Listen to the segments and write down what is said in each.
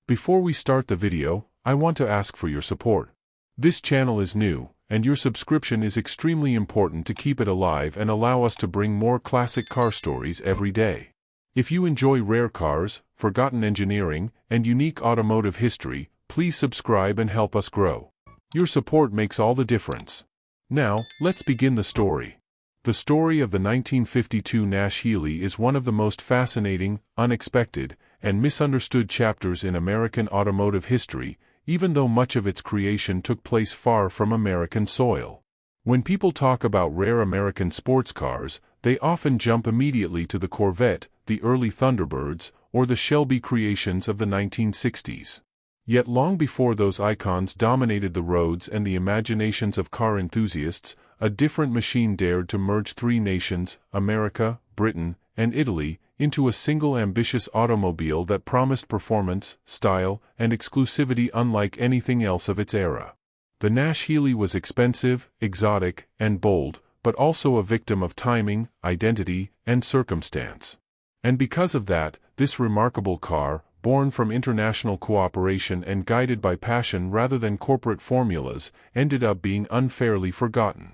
Before we start the video, I want to ask for your support. This channel is new, and your subscription is extremely important to keep it alive and allow us to bring more classic car stories every day. If you enjoy rare cars, forgotten engineering, and unique automotive history, please subscribe and help us grow. Your support makes all the difference. Now, let's begin the story. The story of the 1952 Nash Healey is one of the most fascinating, unexpected, and misunderstood chapters in American automotive history, even though much of its creation took place far from American soil. When people talk about rare American sports cars, they often jump immediately to the Corvette, the early Thunderbirds, or the Shelby creations of the 1960s. Yet long before those icons dominated the roads and the imaginations of car enthusiasts, a different machine dared to merge three nations, America, Britain, and Italy, into a single ambitious automobile that promised performance, style, and exclusivity unlike anything else of its era. The Nash Healey was expensive, exotic, and bold, but also a victim of timing, identity, and circumstance. And because of that, this remarkable car, born from international cooperation and guided by passion rather than corporate formulas, ended up being unfairly forgotten.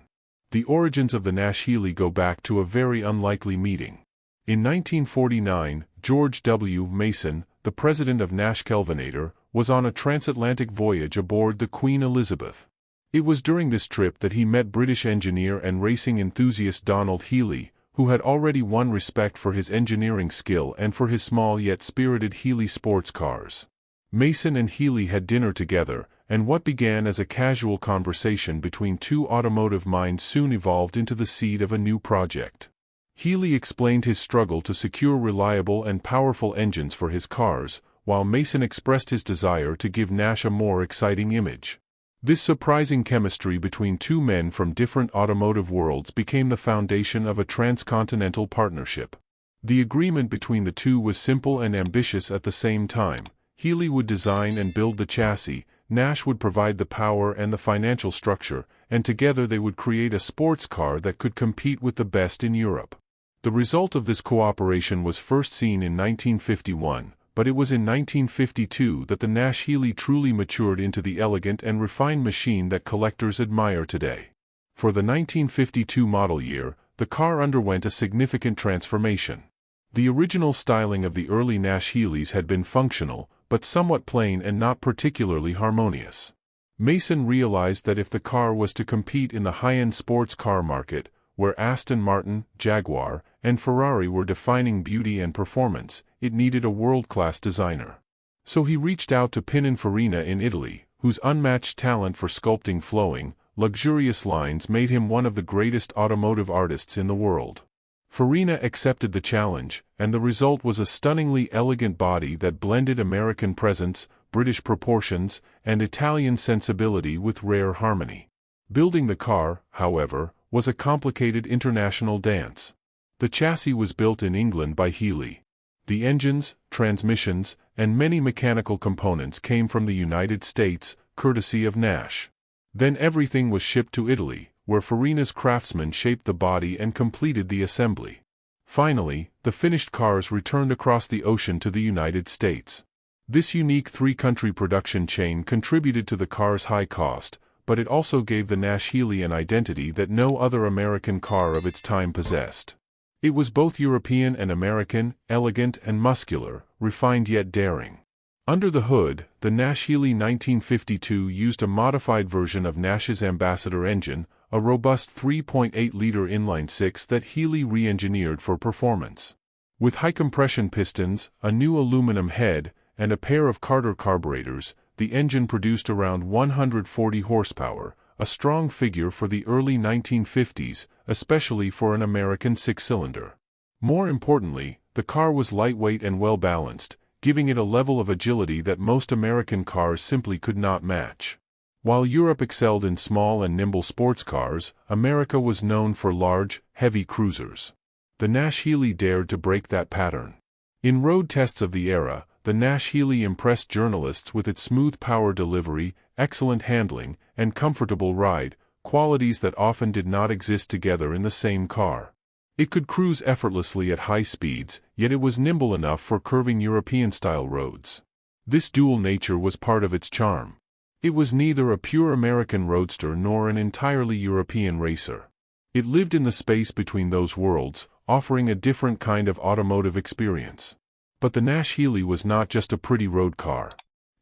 The origins of the Nash Healey go back to a very unlikely meeting. In 1949, George W. Mason, the president of Nash Kelvinator, was on a transatlantic voyage aboard the Queen Elizabeth. It was during this trip that he met British engineer and racing enthusiast Donald Healey, who had already won respect for his engineering skill and for his small yet spirited Healey sports cars. Mason and Healey had dinner together, and what began as a casual conversation between two automotive minds soon evolved into the seed of a new project. Healey explained his struggle to secure reliable and powerful engines for his cars, while Mason expressed his desire to give Nash a more exciting image. This surprising chemistry between two men from different automotive worlds became the foundation of a transcontinental partnership. The agreement between the two was simple and ambitious at the same time. Healey would design and build the chassis, Nash would provide the power and the financial structure, and together they would create a sports car that could compete with the best in Europe. The result of this cooperation was first seen in 1951. But it was in 1952 that the Nash Healey truly matured into the elegant and refined machine that collectors admire today. For the 1952 model year, the car underwent a significant transformation. The original styling of the early Nash Healeys had been functional, but somewhat plain and not particularly harmonious. Mason realized that if the car was to compete in the high-end sports car market, where Aston Martin, Jaguar, and Ferrari were defining beauty and performance, it needed a world-class designer. So he reached out to Pininfarina in Italy, whose unmatched talent for sculpting flowing, luxurious lines made him one of the greatest automotive artists in the world. Farina accepted the challenge, and the result was a stunningly elegant body that blended American presence, British proportions, and Italian sensibility with rare harmony. Building the car, however, was a complicated international dance. The chassis was built in England by Healey. The engines, transmissions, and many mechanical components came from the United States, courtesy of Nash. Then everything was shipped to Italy, where Farina's craftsmen shaped the body and completed the assembly. Finally, the finished cars returned across the ocean to the United States. This unique three-country production chain contributed to the car's high cost, but it also gave the Nash Healey an identity that no other American car of its time possessed. It was both European and American, elegant and muscular, refined yet daring. Under the hood, the Nash Healey 1952 used a modified version of Nash's Ambassador engine, a robust 3.8-liter inline-six that Healey re-engineered for performance. With high-compression pistons, a new aluminum head, and a pair of Carter carburetors, the engine produced around 140 horsepower, a strong figure for the early 1950s, especially for an American six-cylinder. More importantly, the car was lightweight and well-balanced, giving it a level of agility that most American cars simply could not match. While Europe excelled in small and nimble sports cars, America was known for large, heavy cruisers. The Nash Healey dared to break that pattern. In road tests of the era, the Nash Healey impressed journalists with its smooth power delivery, excellent handling, and comfortable ride, qualities that often did not exist together in the same car. It could cruise effortlessly at high speeds, yet it was nimble enough for curving European-style roads. This dual nature was part of its charm. It was neither a pure American roadster nor an entirely European racer. It lived in the space between those worlds, offering a different kind of automotive experience. But the Nash Healey was not just a pretty road car.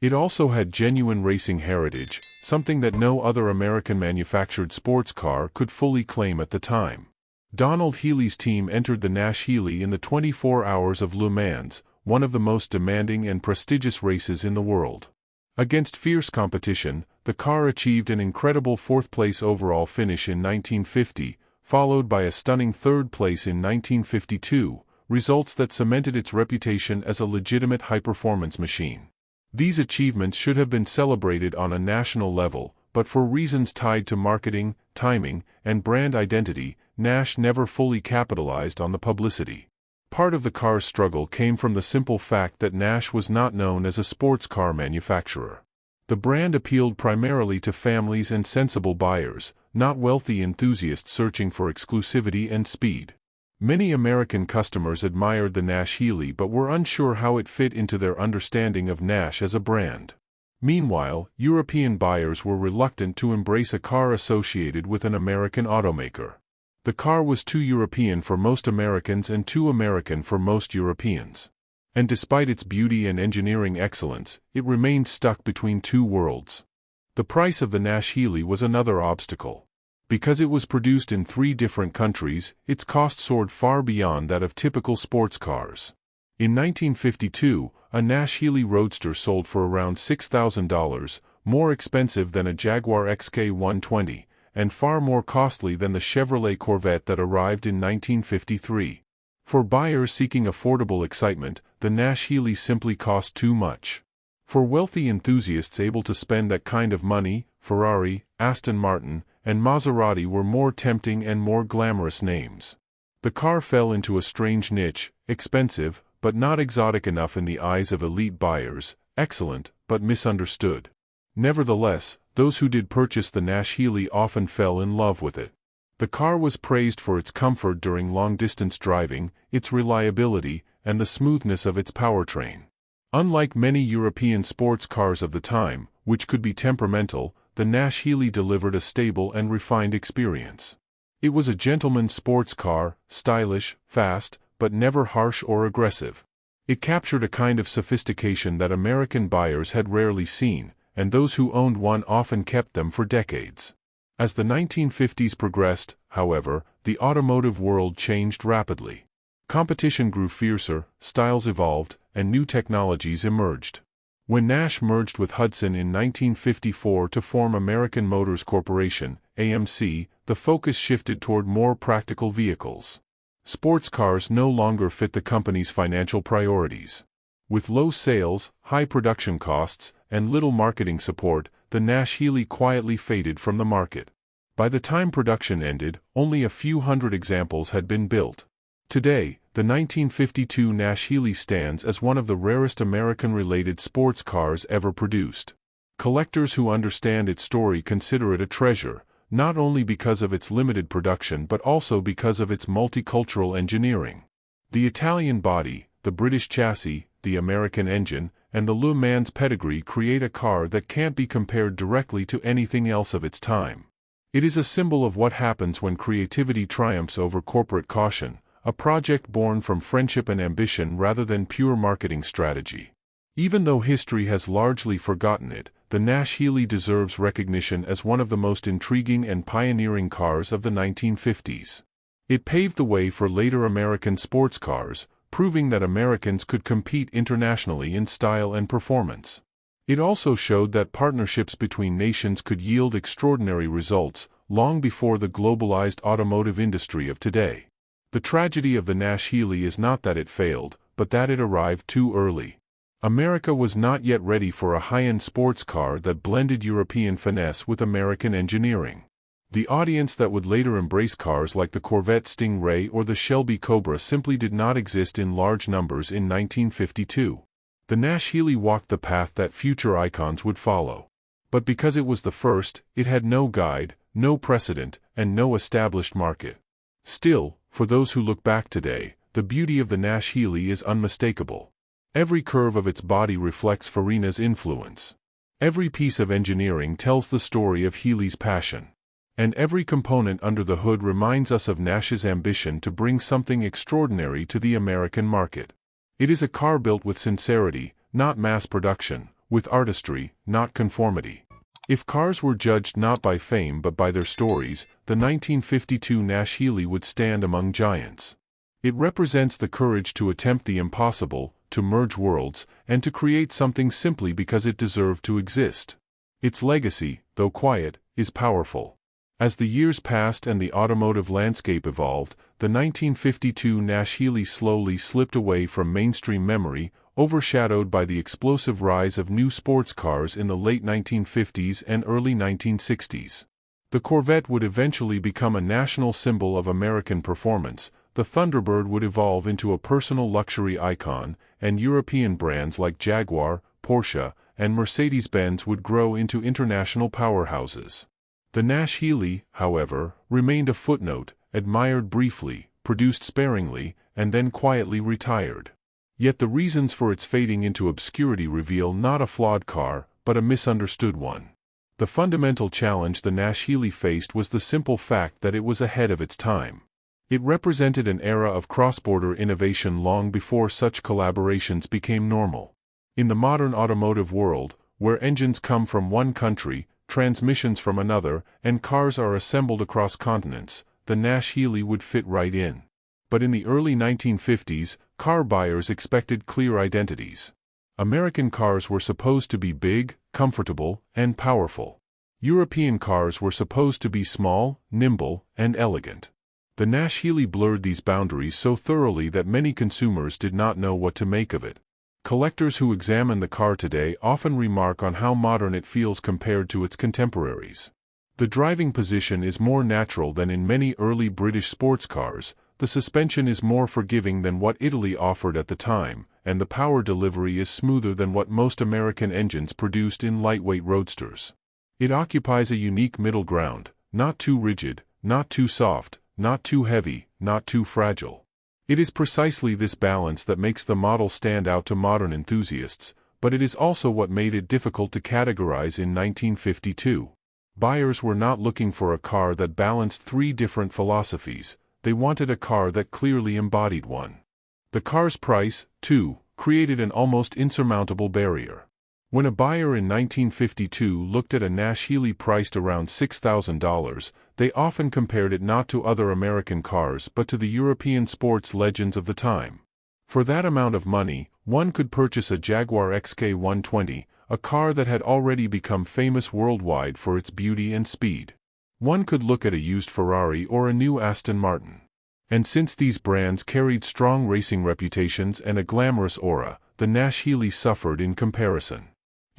It also had genuine racing heritage, something that no other American-manufactured sports car could fully claim at the time. Donald Healey's team entered the Nash Healey in the 24 Hours of Le Mans, one of the most demanding and prestigious races in the world. Against fierce competition, the car achieved an incredible fourth-place overall finish in 1950, followed by a stunning third place in 1952, results that cemented its reputation as a legitimate high-performance machine. These achievements should have been celebrated on a national level, but for reasons tied to marketing, timing, and brand identity, Nash never fully capitalized on the publicity. Part of the car's struggle came from the simple fact that Nash was not known as a sports car manufacturer. The brand appealed primarily to families and sensible buyers, not wealthy enthusiasts searching for exclusivity and speed. Many American customers admired the Nash Healey but were unsure how it fit into their understanding of Nash as a brand. Meanwhile, European buyers were reluctant to embrace a car associated with an American automaker. The car was too European for most Americans and too American for most Europeans. And despite its beauty and engineering excellence, it remained stuck between two worlds. The price of the Nash Healey was another obstacle. Because it was produced in 3 different countries, its cost soared far beyond that of typical sports cars. In 1952, a Nash Healey Roadster sold for around $6,000, more expensive than a Jaguar XK120, and far more costly than the Chevrolet Corvette that arrived in 1953. For buyers seeking affordable excitement, the Nash Healey simply cost too much. For wealthy enthusiasts able to spend that kind of money, Ferrari, Aston Martin, and Maserati were more tempting and more glamorous names. The car fell into a strange niche, expensive, but not exotic enough in the eyes of elite buyers, excellent, but misunderstood. Nevertheless, those who did purchase the Nash Healey often fell in love with it. The car was praised for its comfort during long-distance driving, its reliability, and the smoothness of its powertrain. Unlike many European sports cars of the time, which could be temperamental, the Nash Healey delivered a stable and refined experience. It was a gentleman's sports car, stylish, fast, but never harsh or aggressive. It captured a kind of sophistication that American buyers had rarely seen, and those who owned one often kept them for decades. As the 1950s progressed, however, the automotive world changed rapidly. Competition grew fiercer, styles evolved, and new technologies emerged. When Nash merged with Hudson in 1954 to form American Motors Corporation, AMC, the focus shifted toward more practical vehicles. Sports cars no longer fit the company's financial priorities. With low sales, high production costs, and little marketing support, the Nash Healey quietly faded from the market. By the time production ended, only a few hundred examples had been built. Today, the 1952 Nash Healey stands as one of the rarest American-related sports cars ever produced. Collectors who understand its story consider it a treasure, not only because of its limited production but also because of its multicultural engineering. The Italian body, the British chassis, the American engine, and the Le Mans pedigree create a car that can't be compared directly to anything else of its time. It is a symbol of what happens when creativity triumphs over corporate caution, a project born from friendship and ambition rather than pure marketing strategy. Even though history has largely forgotten it, the Nash Healey deserves recognition as one of the most intriguing and pioneering cars of the 1950s. It paved the way for later American sports cars, proving that Americans could compete internationally in style and performance. It also showed that partnerships between nations could yield extraordinary results, long before the globalized automotive industry of today. The tragedy of the Nash Healey is not that it failed, but that it arrived too early. America was not yet ready for a high-end sports car that blended European finesse with American engineering. The audience that would later embrace cars like the Corvette Stingray or the Shelby Cobra simply did not exist in large numbers in 1952. The Nash Healey walked the path that future icons would follow. But because it was the first, it had no guide, no precedent, and no established market. Still, for those who look back today, the beauty of the Nash Healey is unmistakable. Every curve of its body reflects Farina's influence. Every piece of engineering tells the story of Healey's passion. And every component under the hood reminds us of Nash's ambition to bring something extraordinary to the American market. It is a car built with sincerity, not mass production, with artistry, not conformity. If cars were judged not by fame but by their stories, the 1952 Nash Healey would stand among giants. It represents the courage to attempt the impossible, to merge worlds, and to create something simply because it deserved to exist. Its legacy, though quiet, is powerful. As the years passed and the automotive landscape evolved, the 1952 Nash Healey slowly slipped away from mainstream memory, overshadowed by the explosive rise of new sports cars in the late 1950s and early 1960s. The Corvette would eventually become a national symbol of American performance, the Thunderbird would evolve into a personal luxury icon, and European brands like Jaguar, Porsche, and Mercedes-Benz would grow into international powerhouses. The Nash Healey, however, remained a footnote, admired briefly, produced sparingly, and then quietly retired. Yet the reasons for its fading into obscurity reveal not a flawed car, but a misunderstood one. The fundamental challenge the Nash Healey faced was the simple fact that it was ahead of its time. It represented an era of cross-border innovation long before such collaborations became normal. In the modern automotive world, where engines come from one country, transmissions from another, and cars are assembled across continents, the Nash Healey would fit right in. But in the early 1950s, car buyers expected clear identities. American cars were supposed to be big, comfortable, and powerful. European cars were supposed to be small, nimble, and elegant. The Nash Healey blurred these boundaries so thoroughly that many consumers did not know what to make of it. Collectors who examine the car today often remark on how modern it feels compared to its contemporaries. The driving position is more natural than in many early British sports cars, the suspension is more forgiving than what Italy offered at the time, and the power delivery is smoother than what most American engines produced in lightweight roadsters. It occupies a unique middle ground, not too rigid, not too soft, not too heavy, not too fragile. It is precisely this balance that makes the model stand out to modern enthusiasts, but it is also what made it difficult to categorize in 1952. Buyers were not looking for a car that balanced three different philosophies, they wanted a car that clearly embodied one. The car's price, too, created an almost insurmountable barrier. When a buyer in 1952 looked at a Nash Healey priced around $6,000, they often compared it not to other American cars but to the European sports legends of the time. For that amount of money, one could purchase a Jaguar XK120, a car that had already become famous worldwide for its beauty and speed. One could look at a used Ferrari or a new Aston Martin. And since these brands carried strong racing reputations and a glamorous aura, the Nash Healey suffered in comparison.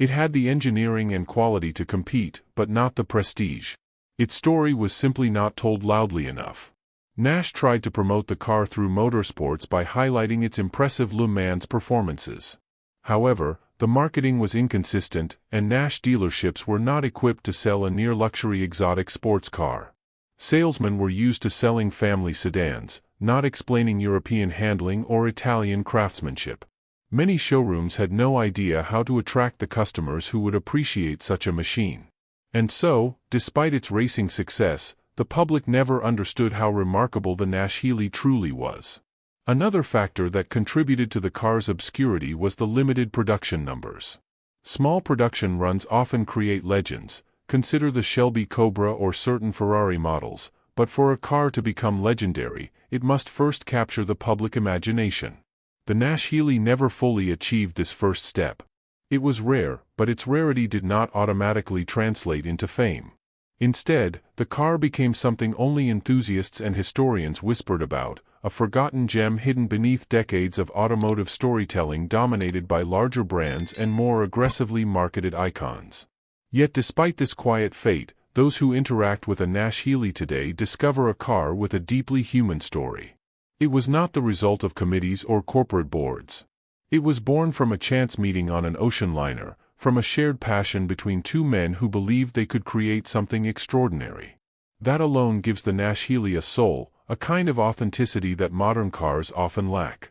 It had the engineering and quality to compete, but not the prestige. Its story was simply not told loudly enough. Nash tried to promote the car through motorsports by highlighting its impressive Le Mans performances. However, the marketing was inconsistent, and Nash dealerships were not equipped to sell a near-luxury exotic sports car. Salesmen were used to selling family sedans, not explaining European handling or Italian craftsmanship. Many showrooms had no idea how to attract the customers who would appreciate such a machine. And so, despite its racing success, the public never understood how remarkable the Nash Healey truly was. Another factor that contributed to the car's obscurity was the limited production numbers. Small production runs often create legends, consider the Shelby Cobra or certain Ferrari models, but for a car to become legendary, it must first capture the public imagination. The Nash Healey never fully achieved this first step. It was rare, but its rarity did not automatically translate into fame. Instead, the car became something only enthusiasts and historians whispered about, a forgotten gem hidden beneath decades of automotive storytelling dominated by larger brands and more aggressively marketed icons. Yet despite this quiet fate, those who interact with a Nash Healey today discover a car with a deeply human story. It was not the result of committees or corporate boards. It was born from a chance meeting on an ocean liner, from a shared passion between two men who believed they could create something extraordinary. That alone gives the Nash Healey a soul, a kind of authenticity that modern cars often lack.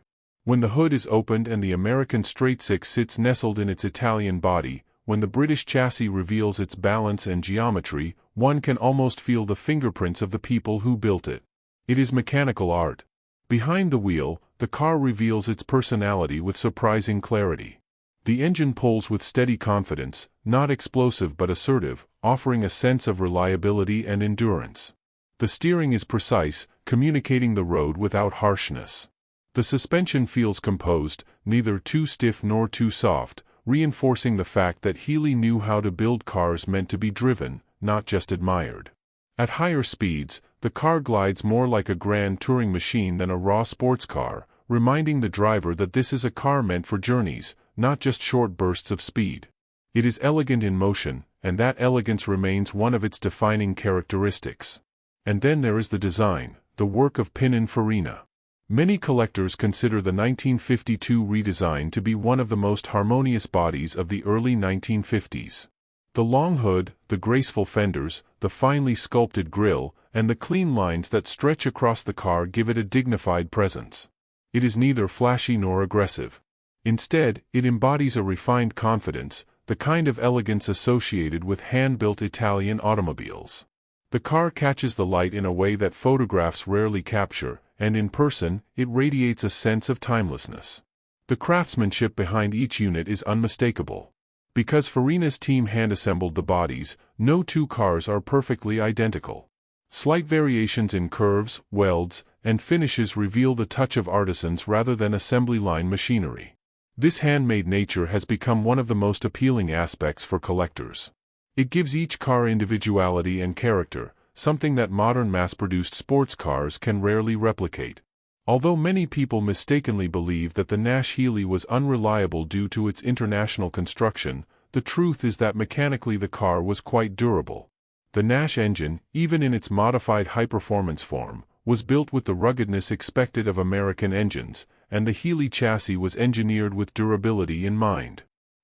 When the hood is opened and the American straight six sits nestled in its Italian body, when the British chassis reveals its balance and geometry, one can almost feel the fingerprints of the people who built it. It is mechanical art. Behind the wheel, the car reveals its personality with surprising clarity. The engine pulls with steady confidence, not explosive but assertive, offering a sense of reliability and endurance. The steering is precise, communicating the road without harshness. The suspension feels composed, neither too stiff nor too soft, reinforcing the fact that Healey knew how to build cars meant to be driven, not just admired. At higher speeds, the car glides more like a grand touring machine than a raw sports car, reminding the driver that this is a car meant for journeys, not just short bursts of speed. It is elegant in motion, and that elegance remains one of its defining characteristics. And then there is the design, the work of Pininfarina. Many collectors consider the 1952 redesign to be one of the most harmonious bodies of the early 1950s. The long hood, the graceful fenders, the finely sculpted grille, and the clean lines that stretch across the car give it a dignified presence. It is neither flashy nor aggressive. Instead, it embodies a refined confidence, the kind of elegance associated with hand-built Italian automobiles. The car catches the light in a way that photographs rarely capture, and in person, it radiates a sense of timelessness. The craftsmanship behind each unit is unmistakable. Because Farina's team hand-assembled the bodies, no two cars are perfectly identical. Slight variations in curves, welds, and finishes reveal the touch of artisans rather than assembly line machinery. This handmade nature has become one of the most appealing aspects for collectors. It gives each car individuality and character, something that modern mass-produced sports cars can rarely replicate. Although many people mistakenly believe that the Nash Healey was unreliable due to its international construction, the truth is that mechanically the car was quite durable. The Nash engine, even in its modified high-performance form, was built with the ruggedness expected of American engines, and the Healey chassis was engineered with durability in mind.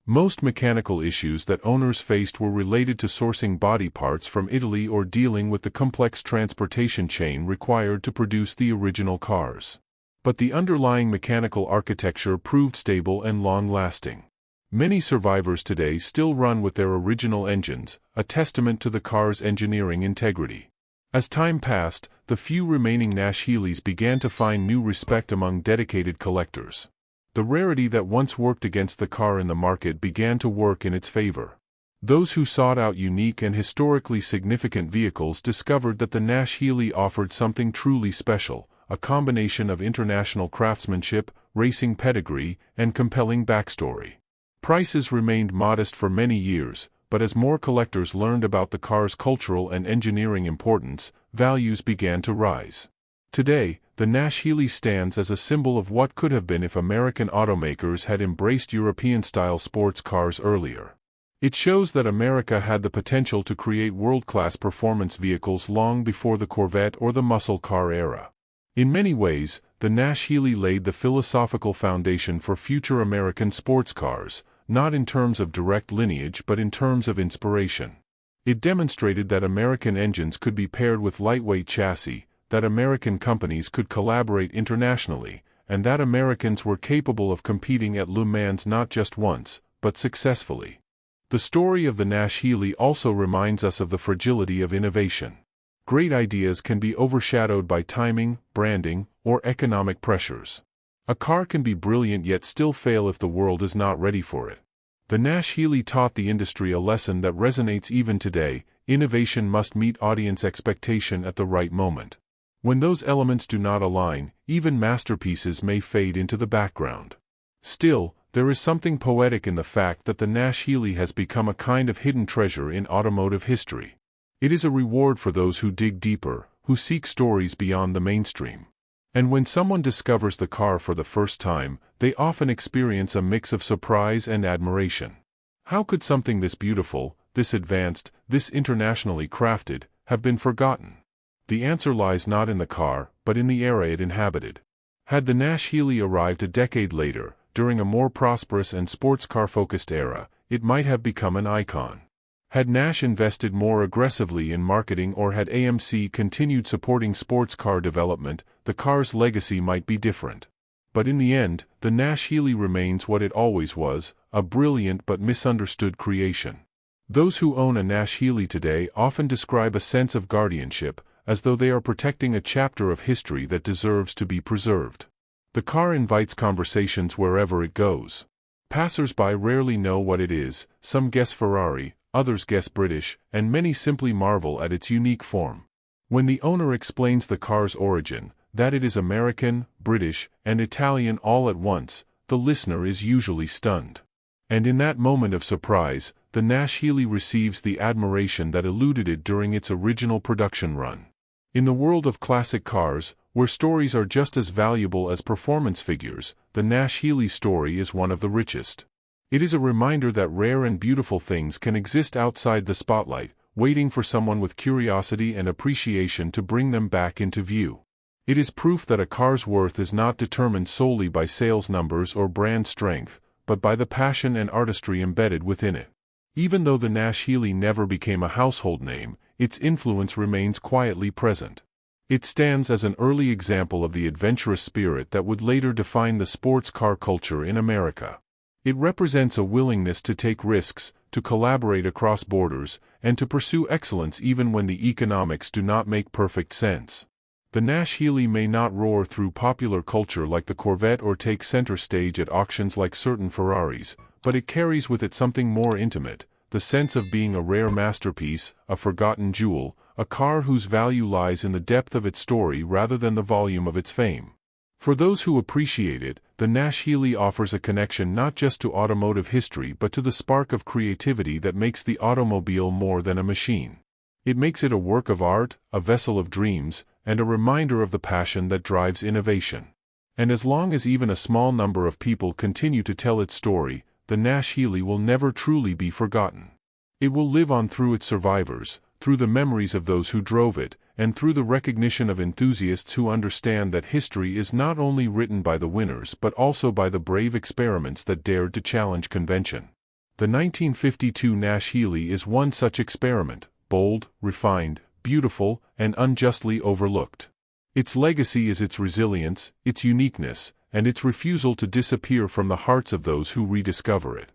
Most mechanical issues that owners faced were related to sourcing body parts from Italy or dealing with the complex transportation chain required to produce the original cars. But the underlying mechanical architecture proved stable and long-lasting. Many survivors today still run with their original engines, a testament to the car's engineering integrity. As time passed, the few remaining Nash Healeys began to find new respect among dedicated collectors. The rarity that once worked against the car in the market began to work in its favor. Those who sought out unique and historically significant vehicles discovered that the Nash Healey offered something truly special, a combination of international craftsmanship, racing pedigree, and compelling backstory. Prices remained modest for many years, but as more collectors learned about the car's cultural and engineering importance, values began to rise. Today, the Nash Healey stands as a symbol of what could have been if American automakers had embraced European-style sports cars earlier. It shows that America had the potential to create world-class performance vehicles long before the Corvette or the muscle car era. In many ways, the Nash Healey laid the philosophical foundation for future American sports cars, not in terms of direct lineage but in terms of inspiration. It demonstrated that American engines could be paired with lightweight chassis, that American companies could collaborate internationally, and that Americans were capable of competing at Le Mans not just once, but successfully. The story of the Nash Healey also reminds us of the fragility of innovation. Great ideas can be overshadowed by timing, branding, or economic pressures. A car can be brilliant yet still fail if the world is not ready for it. The Nash Healey taught the industry a lesson that resonates even today: innovation must meet audience expectation at the right moment. When those elements do not align, even masterpieces may fade into the background. Still, there is something poetic in the fact that the Nash Healey has become a kind of hidden treasure in automotive history. It is a reward for those who dig deeper, who seek stories beyond the mainstream. And when someone discovers the car for the first time, they often experience a mix of surprise and admiration. How could something this beautiful, this advanced, this internationally crafted, have been forgotten? The answer lies not in the car, but in the era it inhabited. Had the Nash Healey arrived a decade later, during a more prosperous and sports car-focused era, it might have become an icon. Had Nash invested more aggressively in marketing, or had AMC continued supporting sports car development, the car's legacy might be different. But in the end, the Nash Healey remains what it always was, a brilliant but misunderstood creation. Those who own a Nash Healey today often describe a sense of guardianship, as though they are protecting a chapter of history that deserves to be preserved. The car invites conversations wherever it goes. Passers-by rarely know what it is, some guess Ferrari, others guess British, and many simply marvel at its unique form. When the owner explains the car's origin, that it is American, British, and Italian all at once, the listener is usually stunned. And in that moment of surprise, the Nash Healey receives the admiration that eluded it during its original production run. In the world of classic cars, where stories are just as valuable as performance figures, the Nash Healey story is one of the richest. It is a reminder that rare and beautiful things can exist outside the spotlight, waiting for someone with curiosity and appreciation to bring them back into view. It is proof that a car's worth is not determined solely by sales numbers or brand strength, but by the passion and artistry embedded within it. Even though the Nash Healey never became a household name, its influence remains quietly present. It stands as an early example of the adventurous spirit that would later define the sports car culture in America. It represents a willingness to take risks, to collaborate across borders, and to pursue excellence even when the economics do not make perfect sense. The Nash Healey may not roar through popular culture like the Corvette or take center stage at auctions like certain Ferraris, but it carries with it something more intimate, the sense of being a rare masterpiece, a forgotten jewel, a car whose value lies in the depth of its story rather than the volume of its fame. For those who appreciate it, the Nash Healey offers a connection not just to automotive history but to the spark of creativity that makes the automobile more than a machine. It makes it a work of art, a vessel of dreams, and a reminder of the passion that drives innovation. And as long as even a small number of people continue to tell its story, the Nash Healey will never truly be forgotten. It will live on through its survivors, through the memories of those who drove it, and through the recognition of enthusiasts who understand that history is not only written by the winners but also by the brave experiments that dared to challenge convention. The 1952 Nash Healey is one such experiment, bold, refined, beautiful, and unjustly overlooked. Its legacy is its resilience, its uniqueness, and its refusal to disappear from the hearts of those who rediscover it.